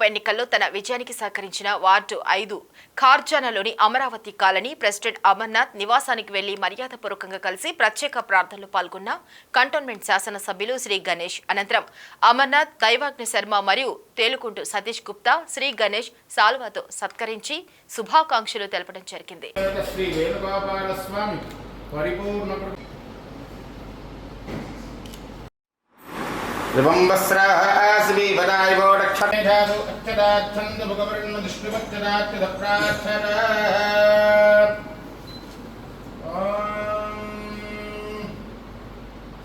ఎన్నికల్లో తన విజయానికి సహకరించిన వార్డు 5 ఖార్జానాలోని అమరావతి కాలనీ ప్రెసిడెంట్ అమర్నాథ్ నివాసానికి వెళ్లి మర్యాదపూర్వకంగా కలిసి ప్రత్యేక ప్రార్థనలు పాల్గొన్న కంటోన్మెంట్ శాసనసభ్యులు శ్రీ గణేష్. అనంతరం అమర్నాథ్, దైవాగ్ని శర్మ మరియు తేలుకుంటు సతీష్ గుప్తా శ్రీ గణేష్ సాల్వాతో సత్కరించి శుభాకాంక్షలు తెలపడం జరిగింది.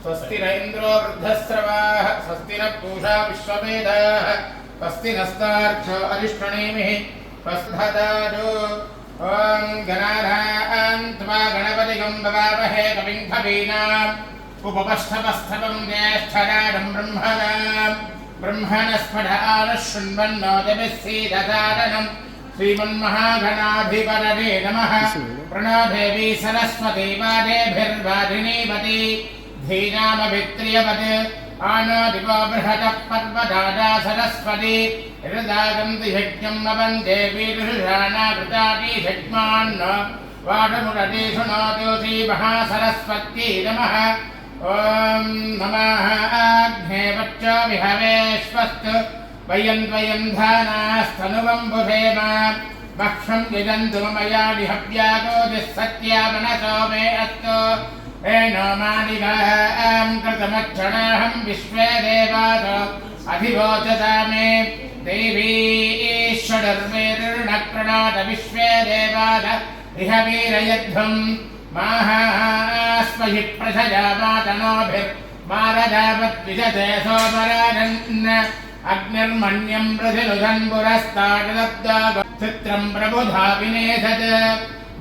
स्वस्ति न इंद्रो वृद्धस्रवाः स्वस्ति न पूषा विश्ववेदाः स्वस्ति नस्तार्क्ष्यो अरिष्टनेमिः स्वस्ति ॐ गणानां त्वा गणपतिगं भवामहे कविं कवीनाम् उपपस्थमस्थमं ज्येष्ठराजं ब्रह्मणस्फट आनशृण्वन्नोतिभिस्सीदसादनं श्रीमन्महागणाधिपतये नमः। प्रणो देवी सरस्वती वादेभिर्वादिनीवती धीनामभित्रियवत् आनो दिवो बृहतः पर्वदादा सरस्वती हृदागन्ति यज्ञं वन्दे वीरुषाणाकृताति षट्मान्न वाडमुरति शृणोतु श्रीमहासरस्वत्यै नमः। ॐ नमः आग्ने वच्चो विहवेश्वस्तु वयं त्वयं धानास्तनुवं बुधेम भक्षं यजन्तु मया विहव्यागोदिः सत्यामनसो मे अस्तु एनो मानिगां कृतमक्षणाहं विश्वे देवासो अधिवोचसा मे देवी ईश्वरर्वेर्णप्रणोत विश्वे देवास इह वीरयध्वं माहास्महि प्रथया मातनोभिर्मारजावद्विजते सोमराजन् अग्निर्मन्यं प्रतिनुधन् पुरस्तादब्दाचित्रं प्रबुधा विनेशत्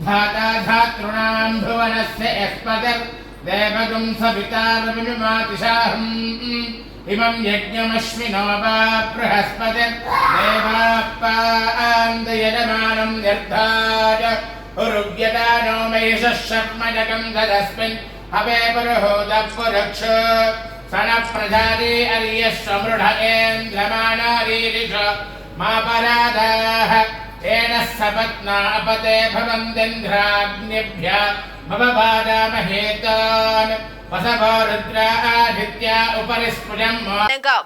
धाता धातॄणां भुवनस्य यस्पतिर्देवगुं सवितारविमातिशाहम् इमं यज्ञमश्विनो वा बृहस्पतिर्देवाप्पान्दयजमानं निर्धाय उरुव्यदानो मयिषः शर्मजगं ददस्मिन् हवे पुरुहूतपुरुक्ष सनः प्रजाति अर्यश्वमृढेन्द्रमानारीरिष मापराधाः येन सपत्ना अपते भवन्तीन्द्राग्निभ्यः भवबाधामहेतान्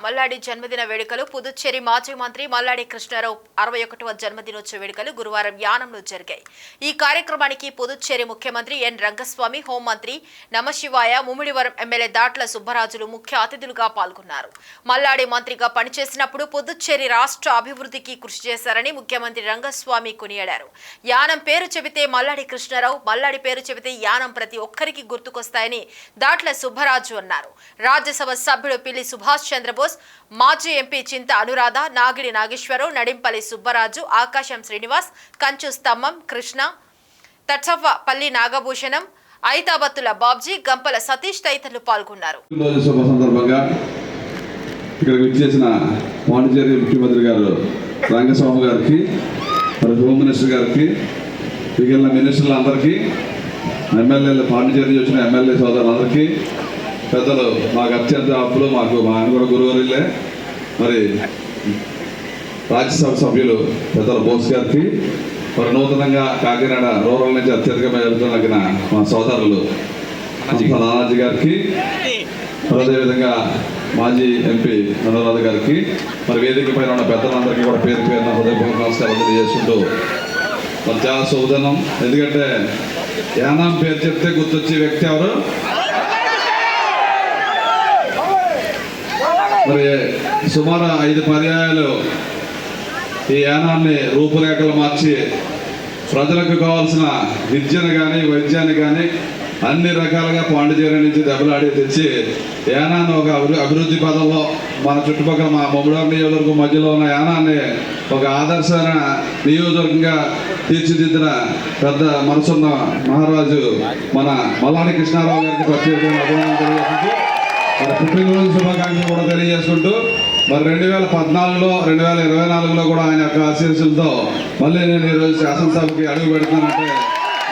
మల్లాడి జన్మదిన వేడుకలు పుదుచ్చేరి మాజీ మంత్రి మల్లాడి కృష్ణారావు 61వ జన్మదినోత్సవ వేడుకలు గురువారం యానంలో జరిగాయి. ఈ కార్యక్రమానికి పుదుచ్చేరి ముఖ్యమంత్రి ఎన్ రంగస్వామి, హోంమంత్రి నమశివాయ, ముమ్మిడివరం ఎమ్మెల్యే దాట్ల సుబ్బరాజులు ముఖ్య అతిథులుగా పాల్గొన్నారు. మల్లాడి మంత్రిగా పనిచేసినప్పుడు పుదుచ్చేరి రాష్ట్ర అభివృద్ధికి కృషి చేశారని ముఖ్యమంత్రి రంగస్వామి కొనియాడారు. యానం పేరు చెబితే మల్లాడి కృష్ణారావు, మల్లాడి పేరు చెబితే యానం ప్రతి ఒక్కరికి గుర్తుకొస్తాయని దాట్ల సుబ్బరాజు అన్నారు. రాజ్యసభ సభ్యుడు పిల్లి సుభాష్ చంద్రబోస్, మాజీ ఎంపీ చింత అనురాధ, నాగిడి నాగేశ్వరరావు, నడింపల్లి సుబ్బరాజు, ఆకాశం శ్రీనివాస్, కంచు స్తంభం కృష్ణ, తచ్చవ్వపల్లి నాగభూషణం, ఐతాబత్తుల బాబ్జీ, గంపల సతీష్ తదితరులు పాల్గొన్నారు. పాండిచేరి ముఖ్యమంత్రి గారు రంగస్వామి గారికి, హోమ్ మినిస్టర్ గారికి, మిగిలిన మినిస్టర్లందరికీ, ఎమ్మెల్యేలు పాండిచేరి వచ్చిన ఎమ్మెల్యే సోదరులందరికీ, పెద్దలు మాకు అత్యంత అప్పులు, మా ఆయన కూడా గురువారిలే, మరి రాజ్యసభ సభ్యులు పెద్దల బోస్ గారికి, మరి నూతనంగా కాకినాడ రూరల్ నుంచి అత్యధికంగా వెళ్తున్న మా సోదరులు నానాజీ గారికి, అదేవిధంగా మాజీ ఎంపీ అనురాధ గారికి, మరి వేదిక పైన ఉన్న పెద్దలందరికీ కూడా పేరు పేరున హృదయపూర్వక నమస్కారం తెలియజేసుకుంటూ మరి చాలా శుభదినం. ఎందుకంటే యానం పేరు చెప్తే గుర్తొచ్చే వ్యక్తి ఎవరు? మరి సుమారు 5 పర్యాయాలు ఈ యానాన్ని రూపురేఖలు మార్చి ప్రజలకు కావాల్సిన విద్యను కానీ వైద్యాన్ని కానీ అన్ని రకాలుగా పాండిచేరి నుంచి దెబ్బలాడి తెచ్చి యానాన్ని ఒక అభివృద్ధి పదంలో మన చుట్టుపక్కల మా ముమ్మడివరం నియోజకవర్గం మధ్యలో ఉన్న యానాన్ని ఒక ఆదర్శమైన నియోజకవర్గంగా తీర్చిదిద్దిన పెద్ద మనసున్న మహారాజు మన మల్లాడి కృష్ణారావు గారికి ప్రత్యేకమైన అభినందనలు తెలియజేసుకుంటూ, మరి పుట్టినరోజు శుభాకాంక్షలు కూడా తెలియజేసుకుంటూ, మరి 2014లో 2024లో కూడా ఆయన యొక్క ఆశీస్సులతో మళ్ళీ నేను ఈరోజు శాసనసభకి అడుగు పెడుతున్నానంటే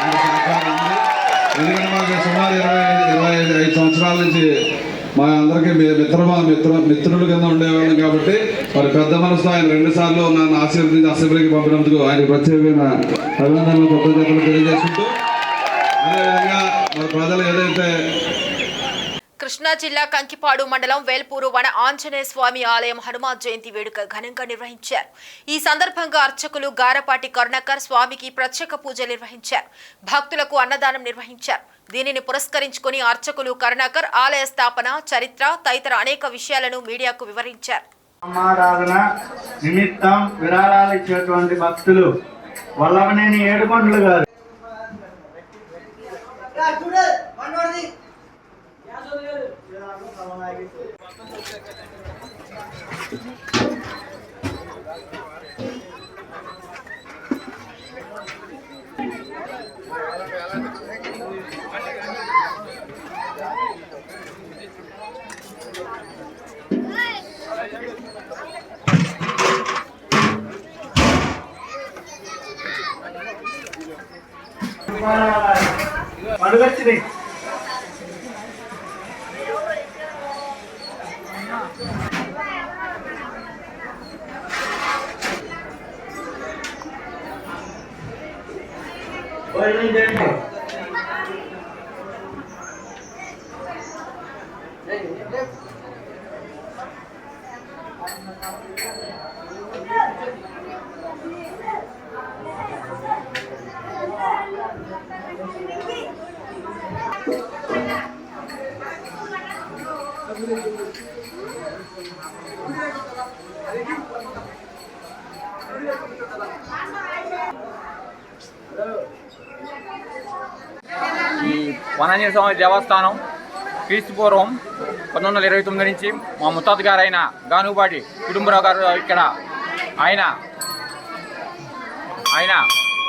ఆయన సహకారం ఉంది. ఎందుకంటే మాకు సుమారు 25 సంవత్సరాల నుంచి మా అందరికీ మిత్రుల కింద ఉండేవాళ్ళం కాబట్టి మరి పెద్ద మనసుతో ఆయన 2 సార్లు నన్ను ఆశీర్వదించి అసెంబ్లీకి పంపినందుకు ఆయనకు ప్రత్యేకమైన అభినందనలు కృతజ్ఞతలు తెలియజేసుకుంటూ అదేవిధంగా మరి ప్రజలు ఏదైతే కృష్ణా జిల్లా కంకిపాడు మండలం వేల్పూరు వన ఆంజనేయ స్వామి ఆలయం హనుమాన్ జయంతి వేడుక ఘనంగా నిర్వహించారు. ఈ సందర్భంగా అర్చకులు గారపాటి కరుణాకర్ స్వామికి ప్రత్యేక పూజలు నిర్వహించారు. భక్తులకు అన్నదానం నిర్వహించారు. దీనిని పురస్కరించుకుని అర్చకులు కరుణాకర్ ఆలయ స్థాపన, చరిత్ర తదితర అనేక విషయాలను మీడియాకు వివరించారు. అమ్మారాధన నిమిత్తం విరాళాలు ఇచ్చేటువంటి భక్తులు వల్లభనేని ఏడుకొండలు గారు. అడుగొచ్చింది ఈ వనాంజనేయ స్వామి దేవస్థానం క్రీస్తుపూర్వం 1929 నుంచి మా ముత్తాత గారు అయిన గానుపాటి కుటుంబరావు గారు ఇక్కడ ఆయన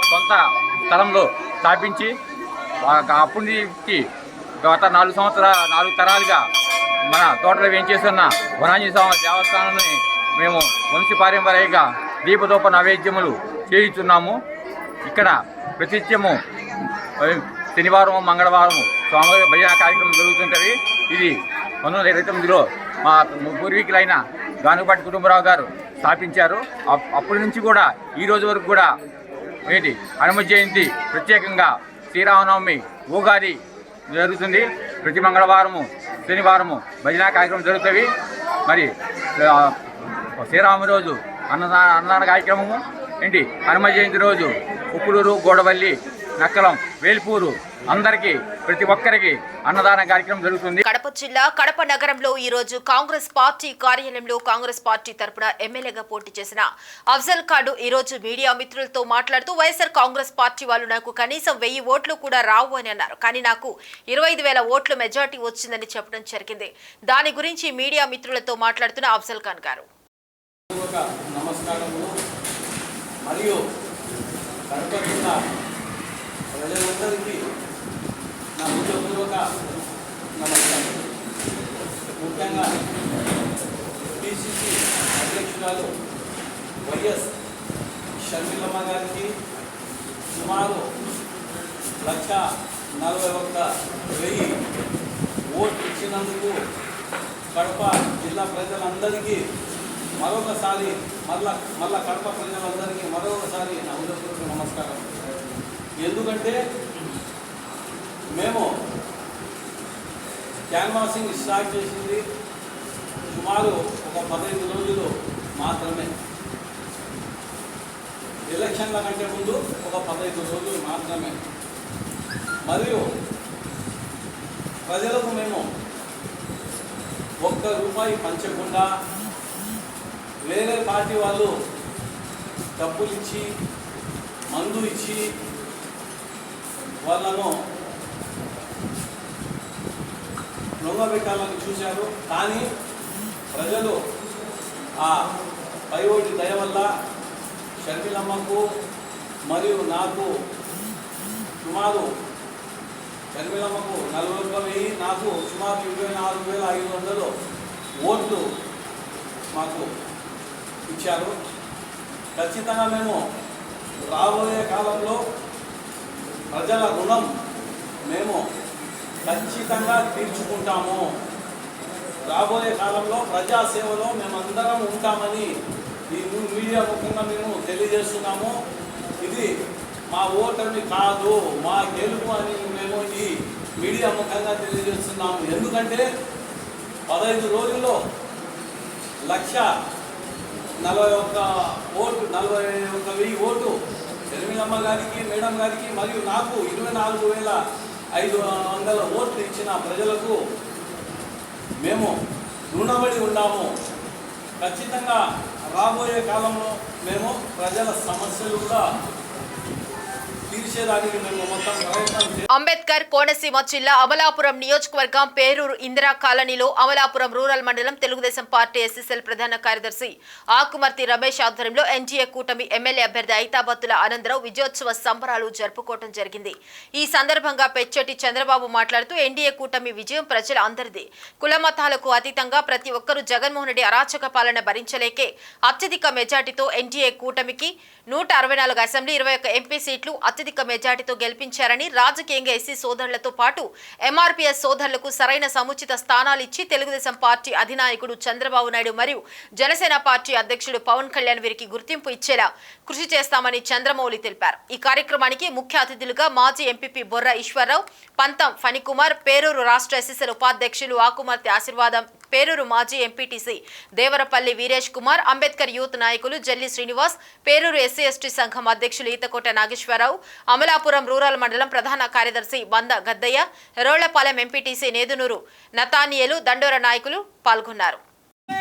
సొంత స్థలంలో స్థాపించి అప్పటి నుంచి గత 4 తరాలుగా మన తోటలో వేయించేస్తున్న వనాంజనేయ స్వామి దేవస్థానాన్ని మేము వంశపారంపర్యంగా దీపదూప నైవేద్యములు చేయిస్తున్నాము. ఇక్కడ ప్రతిత్యము శనివారం, మంగళవారం స్వామివారి భజన కార్యక్రమం జరుగుతుంటుంది. ఇది 1929లో మా పూర్వీకులైన గానుపాటి కుటుంబరావు గారు స్థాపించారు. అప్పటి నుంచి కూడా ఈ రోజు వరకు కూడా హనుమ జయంతి ప్రత్యేకంగా శ్రీరామనవమి, ఉగాది జరుగుతుంది. ప్రతి మంగళవారము, శనివారము భజన కార్యక్రమం జరుగుతాయి. మరి శ్రీరామ రోజు అన్నదాన కార్యక్రమము హనుమ జయంతి రోజు ఉప్పులూరు, గోడవల్లి, నక్కలం, వేల్పూరు అందరికీ ప్రతి ఒక్కరికి అన్నదాన కార్యక్రమం జరుగుతుంది. కడప జిల్లా కడప నగరంలో ఈ రోజు కాంగ్రెస్ పార్టీ కార్యాలయంలో కాంగ్రెస్ పార్టీ తరపున ఎమ్మెల్యేగా పోటీ చేసిన అఫ్జల్ ఖాన్ ఈ రోజు మీడియా మిత్రులతో మాట్లాడుతూ వైఎస్ఆర్ కాంగ్రెస్ పార్టీ వాళ్ళు నాకు కనీసం 1000 ఓట్లు కూడా రావు అని అన్నారు. కానీ నాకు 25,000 ఓట్ల మెజార్టీ వచ్చిందని చెప్పడం జరిగింది. దాని గురించి మీడియా మిత్రులతో మాట్లాడుతున్న అఫ్జల్ ఖాన్ గారు మరియు కడప జిల్లా ప్రజలందరికీ నా హృదయపూర్వక నమస్కారం. ముఖ్యంగా పిసిసి అధ్యక్షురాలు వైఎస్ షర్మిలమ్మ గారికి సుమారు 141,000 ఓట్లు ఇచ్చినందుకు కడప జిల్లా ప్రజలందరికీ మరొకసారి మళ్ళా కడప ప్రజలందరికీ మరొకసారి నా హృదయపూర్వక నమస్కారం. ఎందుకంటే మేము క్యాన్వాసింగ్ స్టార్ట్ చేసింది సుమారు ఒక 15 రోజులు మాత్రమే. ఎలక్షన్ల కంటే ముందు ఒక 15 రోజులు మాత్రమే. మరియు ప్రజలకు మేము ₹1 పంచకుండా వేరే పార్టీ వాళ్ళు డబ్బులు ఇచ్చి, మందు ఇచ్చి వాళ్ళను లొంగబెట్టాలని చూశారు. కానీ ప్రజలు ఆ పైఓటి దయ వల్ల షర్మిలమ్మకు మరియు నాకు సుమారు షర్మిలమ్మకు 41,000, నాకు సుమారు 24,500 ఓట్లు మాకు ఇచ్చారు. ఖచ్చితంగా మేము రాబోయే కాలంలో ప్రజల రుణం మేము ఖచ్చితంగా తీర్చుకుంటాము. రాబోయే కాలంలో ప్రజాసేవలో మేమందరం ఉంటామని ఈ మీడియా ముఖ్యంగా మేము తెలియజేస్తున్నాము. ఇది మా ఓటమి కాదు, మా గెలుపు అని మేము ఈ మీడియా ముఖ్యంగా తెలియజేస్తున్నాము. ఎందుకంటే 15 రోజుల్లో 1,41,000 ఓటు ఎర్మిలమ్మ గారికి, మేడం గారికి మరియు నాకు 24,500 ఓట్లు ఇచ్చిన ప్రజలకు మేము రుణపడి ఉన్నాము. ఖచ్చితంగా రాబోయే కాలంలో మేము ప్రజల సమస్యలు కూడా తీర్చేదానికి మేము మొత్తం ప్రయత్నం చేస్తాం. అంబేద్కర్ కోనసీమ జిల్లా అమలాపురం నియోజకవర్గం పేరూరు ఇందిరా కాలనీలో అమలాపురం రూరల్ మండలం తెలుగుదేశం పార్టీ ఎస్ఎస్ఎల్ ప్రధాన కార్యదర్శి ఆకుమర్తి రమేష్ ఆధ్వర్యంలో ఎన్డీఏ కూటమి ఎమ్మెల్యే అభ్యర్థి ఐతాబత్తుల ఆనందరావు విజయోత్సవ సంబరాలు జరుపుకోవడం జరిగింది. ఈ సందర్భంగా పెచ్చటి చంద్రబాబు మాట్లాడుతూ ఎన్డీఏ కూటమి విజయం ప్రజల అందరిది, కులమతాలకు అతీతంగా ప్రతి ఒక్కరూ జగన్మోహన్ రెడ్డి అరాచక పాలన భరించలేకే అత్యధిక మెజార్టీతో ఎన్డీఏ కూటమికి 164 అసెంబ్లీ 21 ఎంపీ సీట్లు అత్యధిక మెజార్టీతో గెలిపించారని, రాజకీయంగా ఎస్సీ సోదరులతో పాటు ఎంఆర్పీఎస్ సోదరులకు సరైన సముచిత స్థానాలు ఇచ్చి తెలుగుదేశం పార్టీ అధినాయకుడు చంద్రబాబు నాయుడు మరియు జనసేన పార్టీ అధ్యక్షుడు పవన్ కళ్యాణ్ వీరికి గుర్తింపు ఇచ్చేలా కృషి చేస్తామని చంద్రమౌళి తెలిపారు. ఈ కార్యక్రమానికి ముఖ్య అతిథులుగా మాజీ ఎంపీపీ బొర్ర ఈశ్వరరావు, పంతం ఫణికుమార్, పేరూరు రాష్ట్ర ఎస్ఎస్ఎల్ ఉపాధ్యక్షులు ఆకుమర్తి ఆశీర్వాదం, పేరూరు మాజీ ఎంపీటీసీ దేవరపల్లి వీరేష్ కుమార్, అంబేద్కర్ యూత్ నాయకులు జల్లి శ్రీనివాస్, పేరూరు ఎస్సీ ఎస్టీ సంఘం అధ్యక్షులు ఈతకోట నాగేశ్వరరావు, అమలాపురం రూరల్ మండలం ప్రధాన కార్యదర్శి బంద గద్దయ్య, రోళ్లపాలెం ఎంపీటీసీ నేదునూరు నతానియలు, దండోర నాయకులు పాల్గొన్నారు.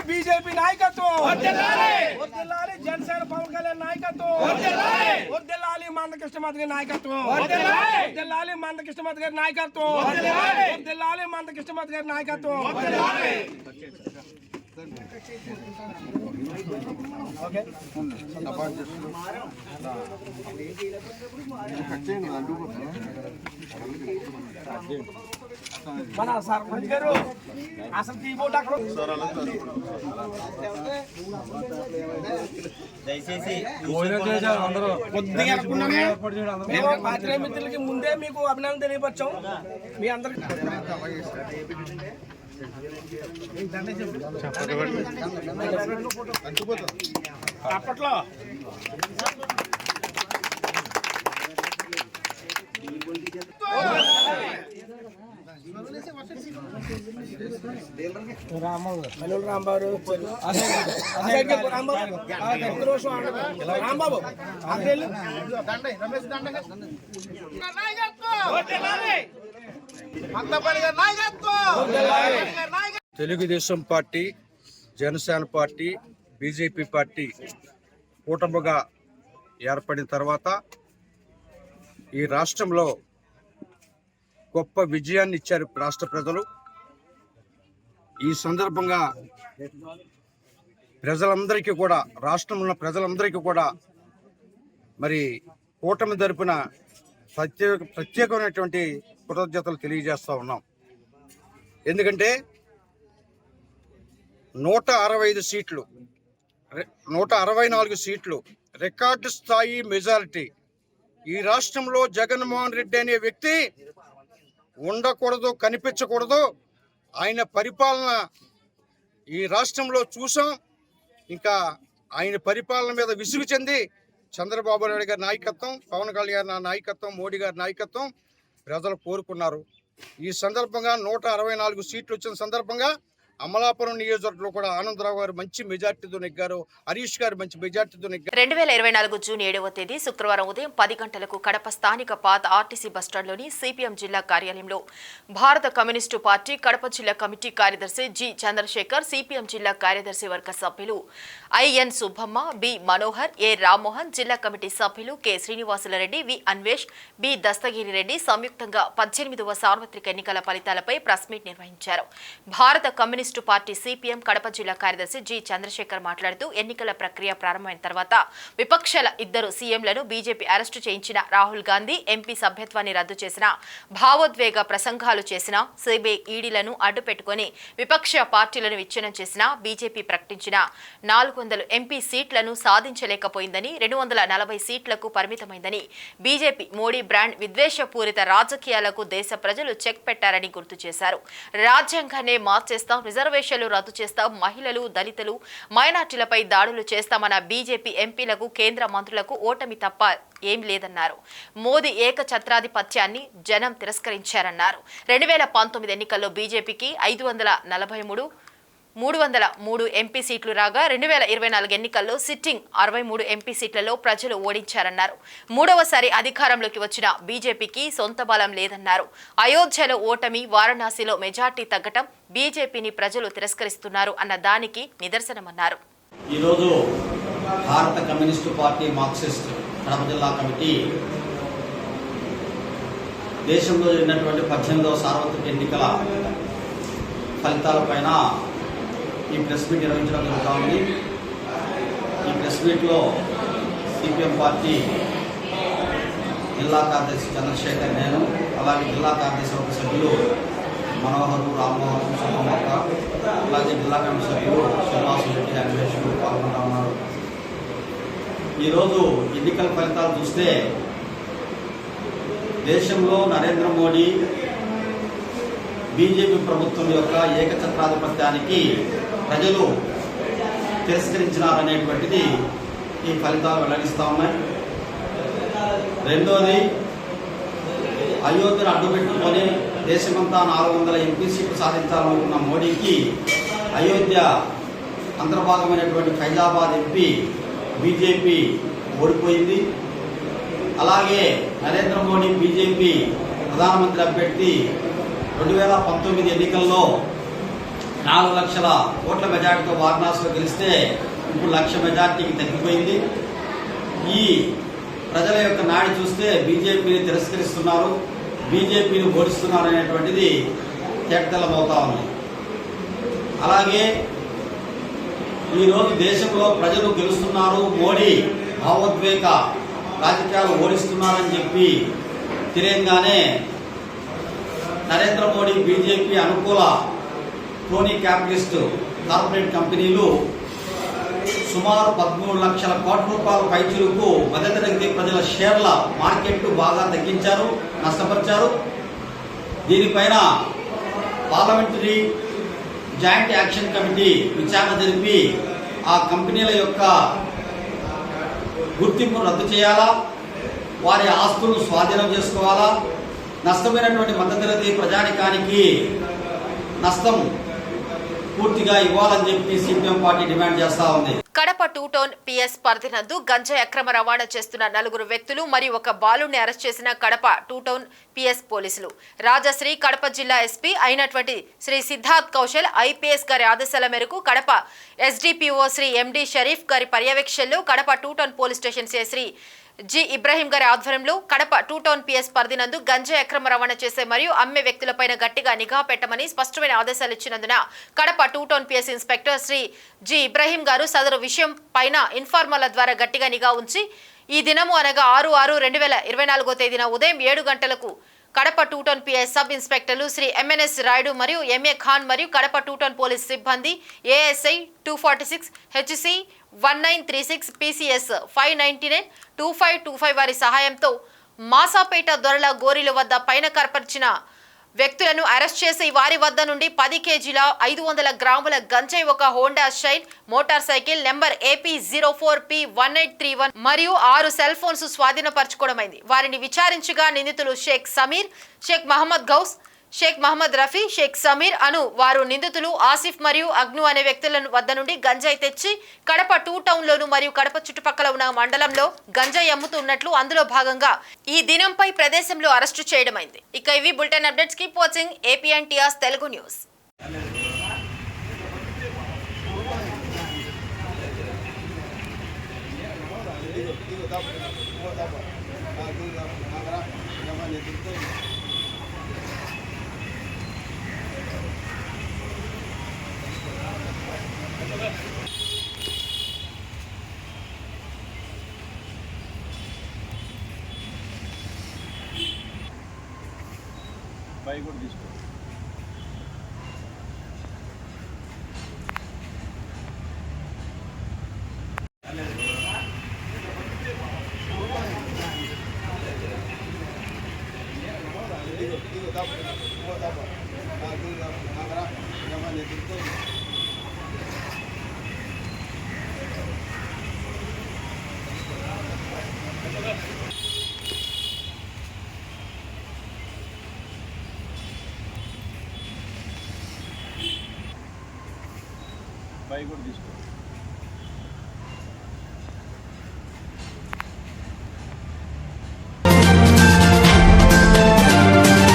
బీజేపీ నాయకత్వం వర్ధిల్లాలి, జనసేన పవన్ కళ్యాణ్ నాయకత్వం వర్ధిల్లాలి, మందకృష్ణమాధ గారి నాయకత్వం వర్ధిల్లాలి, మందకృష్ణమాధ గారి నాయకత్వం వర్ధిల్లాలి, మందకృష్ణమాధ గారి నాయకత్వం. మన సర్పంచ్ గారు అసలు కీబోర్డ్ అక్కడ పాత్రికేయ మిత్రులకి ముందే మీకు అభినందన తెలియపరచాం. మీ అందరికి అప్పట్లో Rambabu Telugu Desam party, Janasena party, BJP party కూటమిగా ఏర్పడిన తర్వాత ఈ రాష్ట్రంలో గొప్ప విజయాన్ని ఇచ్చారు రాష్ట్ర ప్రజలు. ఈ సందర్భంగా ప్రజలందరికీ కూడా, రాష్ట్రంలో ఉన్న ప్రజలందరికీ కూడా మరి కూటమి తరపున ప్రత్యేకమైనటువంటి కృతజ్ఞతలు తెలియజేస్తూ ఉన్నాం. ఎందుకంటే 165 సీట్లు, 164 సీట్లు రికార్డు స్థాయి మెజారిటీ. ఈ రాష్ట్రంలో జగన్మోహన్ రెడ్డి అనే వ్యక్తి ఉండకూడదు, కనిపించకూడదు. ఆయన పరిపాలన ఈ రాష్ట్రంలో చూసాం. ఇంకా ఆయన పరిపాలన మీద విసుగు చెంది చంద్రబాబు నాయుడు గారి నాయకత్వం, పవన్ కళ్యాణ్ నాయకత్వం, మోడీ గారి నాయకత్వం ప్రజలు కోరుకున్నారు. ఈ సందర్భంగా 164 సీట్లు వచ్చిన సందర్భంగా అమలాపురం నియోజకవర్గంలో కూడా ఆనందరావు గారు మంచి మెజార్టీతో నెగ్గారు, హరీష్ గారు మంచి మెజార్టీతో నెగ్గారు. 2024 జూన్ 7వ తేదీ శుక్రవారం ఉదయం 10 గంటలకు కడప స్థానిక పాత ఆర్టీసీ బస్టాండ్లోని సిపిఎం జిల్లా కార్యాలయంలో భారత కమ్యూనిస్టు పార్టీ కడప జిల్లా కమిటీ కార్యదర్శి జి చంద్రశేఖర్, సిపిఎం జిల్లా కార్యదర్శి వర్గ సభ్యులు ఐఎన్ సుబ్బమ్మ, బి మనోహర్, ఏ రామ్మోహన్, జిల్లా కమిటీ సభ్యులు కె శ్రీనివాసులరెడ్డి, వి అన్వేష్, బి దస్తగిరి రెడ్డి సంయుక్తంగా 18వ సార్వత్రిక ఎన్నికల ఫలితాలపై ప్రెస్ మీట్ నిర్వహించారు. భారత కమ్యూనిస్టు పార్టీ సిపిఎం కడప జిల్లా కార్యదర్శి జి చంద్రశేఖర్ మాట్లాడుతూ ఎన్నికల ప్రక్రియ ప్రారంభమైన తర్వాత విపక్షాల 2 సీఎంలను బీజేపీ అరెస్టు చేయించిన, రాహుల్ గాంధీ ఎంపీ సభ్యత్వాన్ని రద్దు చేసిన, భావోద్వేగ ప్రసంగాలు చేసిన, సిబిఐ ఈడీలను అడ్డుపెట్టుకుని విపక్ష పార్టీలను విచ్ఛిన్నం చేసిన, బీజేపీ ప్రకటించిన 400 ఎంపీ సీట్లను సాధించలేకపోయిందని, 240 సీట్లకు పరిమితమైందని, బీజేపీ మోడీ బ్రాండ్ విద్వేషపూరిత రాజకీయాలకు దేశ ప్రజలు చెక్ పెట్టారని గుర్తు చేశారు. రాజ్యాంగాన్ని మార్చేస్తాం, రిజర్వేషన్లు రద్దు చేస్తాం, మహిళలు, దళితులు, మైనార్టీలపై దాడులు చేస్తామన్న బీజేపీ ఎంపీలకు, కేంద్ర మంత్రులకు ఓటమి తప్ప ఏం లేదన్నారు. మోదీ ఏకఛత్రాధిపత్యాన్ని జనం తిరస్కరించారన్నారు. 2019 ఎన్నికల్లో బీజేపీకి 303 ఎంపీ సీట్లు రాగా 2024 ఎన్నికల్లో సిట్టింగ్ 63 ఎంపీ సీట్లలో ప్రజలు ఓడించారన్నారు. మూడవసారి అధికారంలోకి వచ్చిన బీజేపీకి సొంత బలం లేదన్నారు. అయోధ్యలో ఓటమి, వారణాసిలో మెజార్టీ తగ్గటం బీజేపీని ప్రజలు తిరస్కరిస్తున్నారు అన్న దానికి నిదర్శనమన్నారు. ఈరోజు భారత కమ్యూనిస్టు పార్టీ మార్క్సిస్ట్ కడప జిల్లా కమిటీ దేశంలో జరిగినటువంటి 18వ సార్వత్రిక ఎన్నికల ఫలితాలపైన ఈ ప్రెస్ మీట్ నిర్వహించడం జరుగుతూ ఉంది. ఈ ప్రెస్ మీట్లో సిపిఎం పార్టీ జిల్లా కార్యదర్శి చంద్రశేఖర్, నేను, అలాగే జిల్లా కార్యదర్శి ఒక సభ్యులు మనోహరు, రామ్మోహన్, సుమక్క, అలాగే జిల్లా కమిటీ సభ్యులు శ్రీనివాసు రెడ్డి, అన్వేషకులు పాల్గొంటూ ఉన్నారు. ఈరోజు ఎన్నికల ఫలితాలు చూస్తే దేశంలో నరేంద్ర మోడీ బీజేపీ ప్రభుత్వం యొక్క ఏకఛత్రాధిపత్యానికి ప్రజలు తిరస్కరించినారనేటువంటిది ఈ ఫలితాలు వెల్లడిస్తూ ఉన్నాయి. రెండోది, అయోధ్యను అడ్డుపెట్టుకొని దేశమంతా 400 ఎంపీ సీట్లు సాధించాలనుకున్న మోడీకి అయోధ్య అంతర్భాగమైనటువంటి ఫైజాబాద్ ఎంపీ బీజేపీ ఓడిపోయింది. అలాగే నరేంద్ర మోడీ బీజేపీ ప్రధానమంత్రి అభ్యర్థి 2019 ఎన్నికల్లో 4 లక్షల ఓట్ల మెజార్టీతో వారణాసిలో గెలిస్తే ఇప్పుడు 1,00,000 మెజార్టీకి తగ్గిపోయింది. ఈ ప్రజల యొక్క నాడి చూస్తే బీజేపీని తిరస్కరిస్తున్నారు, బీజేపీని ఓడిస్తున్నారు అనేటువంటిది తేటతెల్లమవుతా ఉంది. అలాగే ఈరోజు దేశంలో ప్రజలు గెలుస్తున్నారు, మోడీ భావోద్వేగ రాజకీయాలు ఓడిస్తున్నారని చెప్పి తెలియంగానే నరేంద్ర మోడీ బీజేపీ అనుకూల క్రోనీ క్యాపిటలిస్ట్ కార్పొరేట్ కంపెనీలు సుమారు 13 లక్షల కోట్ల రూపాయల పైచులకు మధ్యతరగతి ప్రజల షేర్ల మార్కెట్ బాగా తగ్గించారు, నష్టపరిచారు. దీనిపైన పార్లమెంటరీ జాయింట్ యాక్షన్ కమిటీ విచారణ జరిపి ఆ కంపెనీల యొక్క గుర్తింపును రద్దు చేయాలా, వారి ఆస్తులను స్వాధీనం చేసుకోవాలా, నష్టమైనటువంటి మధ్యతరగతి ప్రజానికానికి నష్టం పూర్తిగా ఇవ్వాలని చెప్పి సిపిఎం పార్టీ డిమాండ్ చేస్తా ఉంది. కడప 2 టౌన్ పిఎస్ పరిధి నందు గంజాయి అక్రమ రవాణా చేస్తున్న 4 వ్యక్తులు మరియు ఒక బాలుని అరెస్ట్ చేసిన కడప 2 టౌన్ పిఎస్ పోలీసులు. రాజశ్రీ కడప జిల్లా ఎస్పీ అయినటువంటి శ్రీ సిద్ధార్థ్ కౌశల్ ఐపీఎస్ గారి ఆదేశాల మేరకు కడప ఎస్డిపిఓ శ్రీ ఎండి షరీఫ్ గారి పర్యవేక్షణలో Kadapa 2 town police station Shri G Ibrahim గారి ఆధ్వర్యంలో కడప 2 టౌన్ పిఎస్ పరిధి నందు గంజాయి అక్రమ రవాణా చేసే మరియు అమ్మే వ్యక్తులపైన గట్టిగా నిఘా పెట్టమని స్పష్టమైన ఆదేశాలు ఇచ్చినందున Kadapa 2 town PS inspector Shri G Ibrahim గారు సదరు విషయం పైన ఇన్ఫార్మర్ల ద్వారా గట్టిగా నిఘా ఉంచి ఈ దినము అనగా 6/6/2024 తేదీన ఉదయం 7 గంటలకు కడప 2 టౌన్ పిఎస్ సబ్ ఇన్స్పెక్టర్లు శ్రీ ఎంఎన్ఎస్ రాయుడు మరియు ఎంఏ ఖాన్ మరియు కడప 2 టౌన్ పోలీస్ సిబ్బంది ఏఎస్ఐ 246 హెచ్సి 1936 పిసిఎస్ 599 2525 వారి సహాయంతో మాసాపేట దొరల గోరీల వద్ద పైన కనపరిచిన వ్యక్తులను అరెస్ట్ చేసి వారి వద్ద నుండి 10 కేజీల 500 గ్రాముల గంజాయి, ఒక Honda shine motor cycle number AP04P1831 మరియు 6 సెల్ ఫోన్స్ స్వాధీనపరచుకోవడమైంది. వారిని విచారించగా నిందితులు షేక్ సమీర్, షేక్ మహమ్మద్ గౌస్, షేక్ మహమ్మద్ రఫీ, షేక్ సమీర్ అను వారు నిందితులు ఆసిఫ్ మరియు అగ్ను అనే వ్యక్తుల వద్ద నుండి గంజాయి తెచ్చి కడప 2 టౌన్ లోను మరియు కడప చుట్టుపక్కల ఉన్న మండలంలో గంజాయి అమ్ముతున్నట్లు అందులో భాగంగా ఈ దినంపై ప్రదేశంలో అరెస్టు చేయడమైంది. ఇక ఇవి bulletin updates. Keep watching APNTS Telugu news. Bike కూడా తీసుకో. బైక్ కూడా తీసుకో.